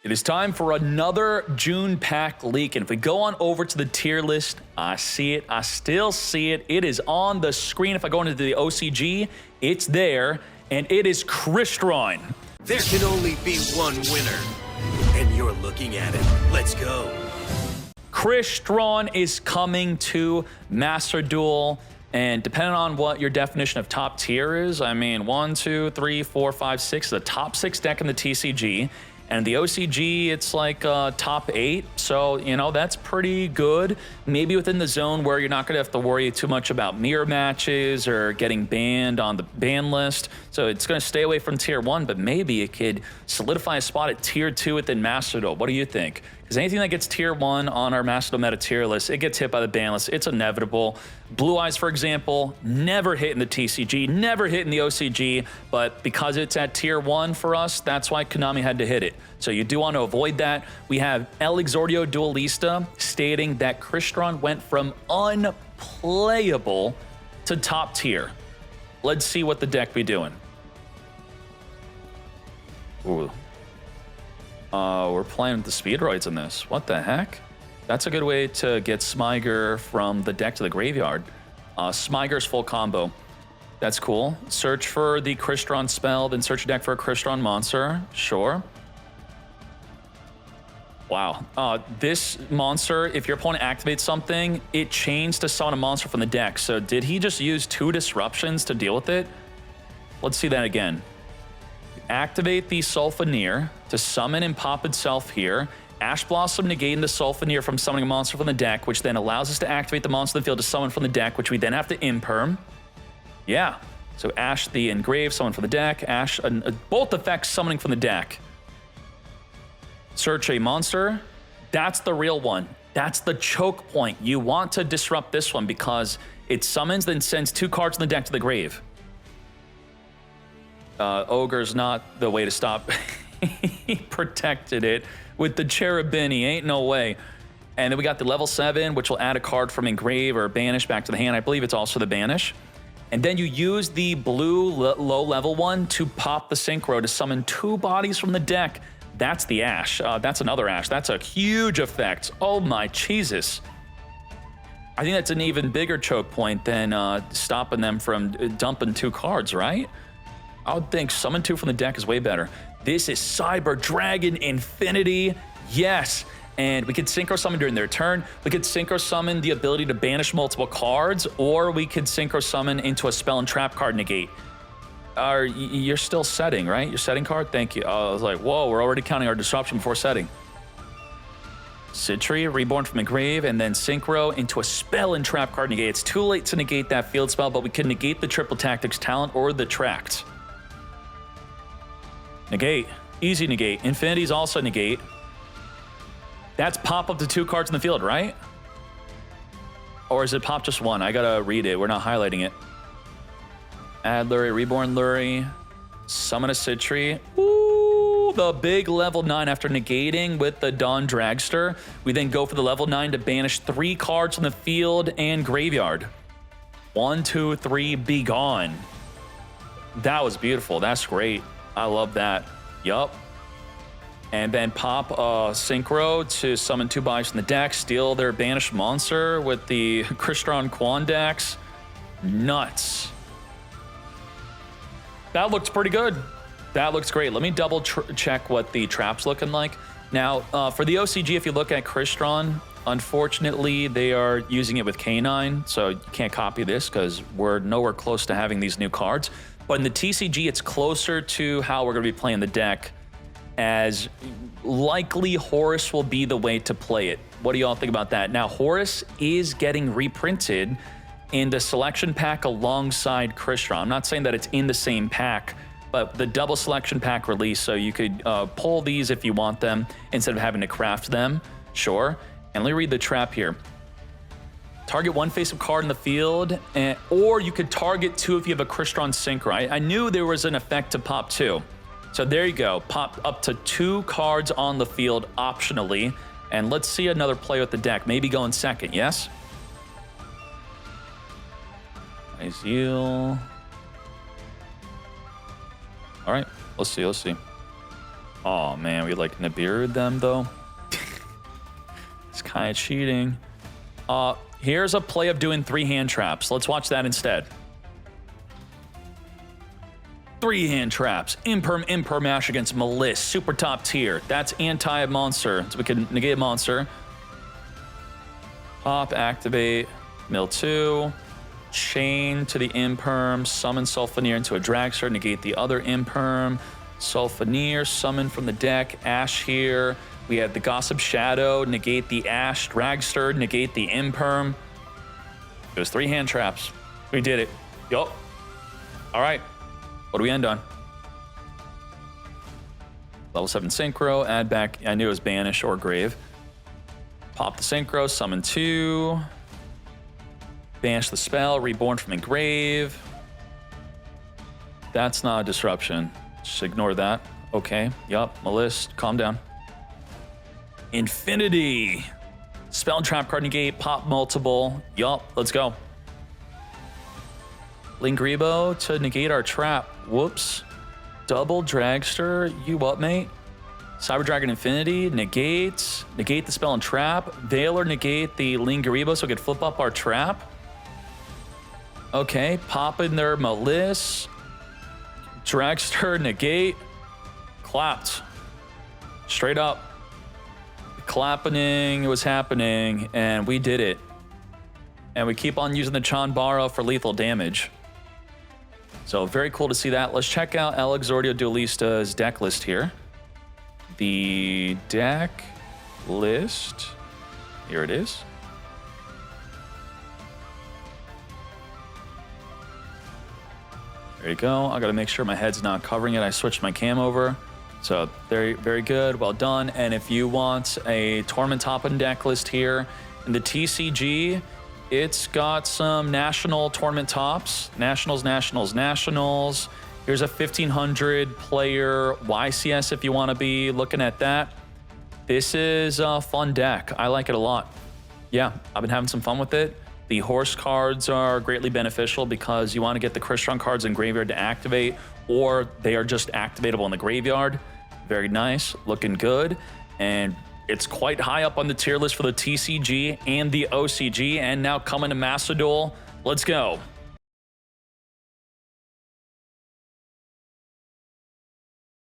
It is time for another June pack leak, and if we go on over to the tier list, I see it, I still see it. It is on the screen. If I go into the OCG, it's there, and it is Crystron. There can only be one winner, and you're looking at it. Let's go. Crystron is coming to Master Duel, and depending on what your definition of top tier is, I mean, 1, 2, 3, 4, 5, 6, the top 6 deck in the TCG. And the OCG, it's like top 8, so, you know, that's pretty good. Maybe within the zone where you're not going to have to worry too much about mirror matches or getting banned on the ban list. So it's going to stay away from tier 1, but maybe it could solidify a spot at tier 2 within Master Duel. What do you think? Because anything that gets tier 1 on our Master Duel meta tier list, it gets hit by the ban list. It's inevitable. Blue Eyes, for example, never hit in the TCG, never hit in the OCG, but because it's at tier 1 for us, that's why Konami had to hit it. So you do want to avoid that. We have El Exordio Duelista stating that Crystron went from unplayable to top tier. Let's see what the deck be doing. Ooh. We're playing with the Speedroids in this. What the heck? That's a good way to get Smyger from the deck to the graveyard. Smyger's full combo. That's cool. Search for the Crystron spell, then search your deck for a Crystron monster. Sure. Wow. This monster, if your opponent activates something, it chains to summon a monster from the deck. So did he just use 2 disruptions to deal with it? Let's see that again. Activate the Sulfaneer to summon and pop itself here. Ash Blossom negating the Sulfaneer from summoning a monster from the deck, which then allows us to activate the monster in the field to summon from the deck, which we then have to imperm. Yeah. So Ash the Engrave, summon from the deck. Ash, both effects summoning from the deck. Search a monster. That's the real one. That's the choke point. You want to disrupt this one because it summons, then sends 2 cards in the deck to the grave. Ogre's not the way to stop. He protected it with the Cherubini, ain't no way. And then we got the level 7, which will add a card from Engrave or Banish back to the hand. I believe it's also the Banish. And then you use the blue low level one to pop the Synchro to summon 2 bodies from the deck. That's the Ash. That's another Ash. That's a huge effect. Oh my Jesus. I think that's an even bigger choke point than stopping them from dumping 2 cards, right? I would think summon 2 from the deck is way better. This is Cyber Dragon Infinity. Yes. And we could Synchro Summon during their turn. We could Synchro Summon the ability to banish multiple cards, or we could Synchro Summon into a spell and trap card negate. You're still setting, right? Your setting card? Thank you. I was like, whoa, we're already counting our disruption before setting. Citri, reborn from the grave, and then Synchro into a spell and trap card negate. It's too late to negate that field spell, but we can negate the Triple Tactics talent or the Tract. Negate. Easy negate. Infinity's also negate. That's pop up to 2 cards in the field, right? Or is it pop just 1? I gotta read it. We're not highlighting it. Add Lurie, Reborn Lurie. Summon a Citri. Ooh, the big level 9 after negating with the Dawn Dragster. We then go for the level 9 to banish 3 cards from the field and graveyard. 1, 2, 3, be gone. That was beautiful. That's great. I love that. Yup. And then pop Synchro to summon 2 bodies from the deck, steal their banished monster with the Crystron Quandax. Nuts. That looks pretty good. That looks great. Let me double check what the trap's looking like. Now, for the OCG, if you look at Crystron, unfortunately, they are using it with K9, so you can't copy this because we're nowhere close to having these new cards. But in the TCG, it's closer to how we're going to be playing the deck, as likely Horus will be the way to play it. What do y'all think about that? Now, Horus is getting reprinted in the selection pack alongside Crystron. I'm not saying that it's in the same pack, but the double selection pack release, so you could pull these if you want them instead of having to craft them, sure. And let me read the trap here. Target 1 face-up card in the field, or you could target 2 if you have a Crystron Synchro. I knew there was an effect to pop 2. So there you go, pop up to 2 cards on the field optionally, and let's see another play with the deck, maybe going second, yes? Izeal. All right, let's see. Oh man, we like Nibiru'd them though. It's kind of cheating. Here's a play of doing 3 hand traps. Let's watch that instead. 3 hand traps. Imperm mash against Malice. Super top tier. That's anti-monster. So we can negate a monster. Pop, activate, mill 2. Chain to the Imperm. Summon Sulfaneer into a Dragster. Negate the other Imperm. Sulfaneer, summon from the deck. Ash here. We have the Gossip Shadow. Negate the Ash. Dragster. Negate the Imperm. It was 3 hand traps. We did it. Yup. All right. What do we end on? Level 7 Synchro, add back, I knew it was Banish or Grave. Pop the Synchro, summon 2. Banish the spell, Reborn from the Grave. That's not a disruption. Just ignore that. Okay, yup, Malice, calm down. Infinity. Spell trap card negate, pop multiple. Yup, let's go. Lingribo to negate our trap. Whoops. Double Dragster. You up, mate? Cyber Dragon Infinity. Negate. Negate the spell and trap. Veiler negate the Lingribo so we could flip up our trap. Okay. Pop in there. Malice. Dragster. Negate. Clapped. Straight up. Clapping was happening, and we did it. And we keep on using the Chanbara for lethal damage. So very cool to see that. Let's check out El Exordio Duelista's deck list here. The deck list, here it is. There you go. I gotta make sure my head's not covering it. I switched my cam over. So very, very good, well done. And if you want a tournament top-end deck list here, in the TCG, it's got some national tournament tops. Nationals. Here's a 1,500 player YCS if you want to be looking at that. This is a fun deck. I like it a lot. Yeah, I've been having some fun with it. The horse cards are greatly beneficial because you want to get the Crystron cards in graveyard to activate, or they are just activatable in the graveyard. Very nice, looking good. And it's quite high up on the tier list for the TCG and the OCG, and now coming to Master Duel. Let's go.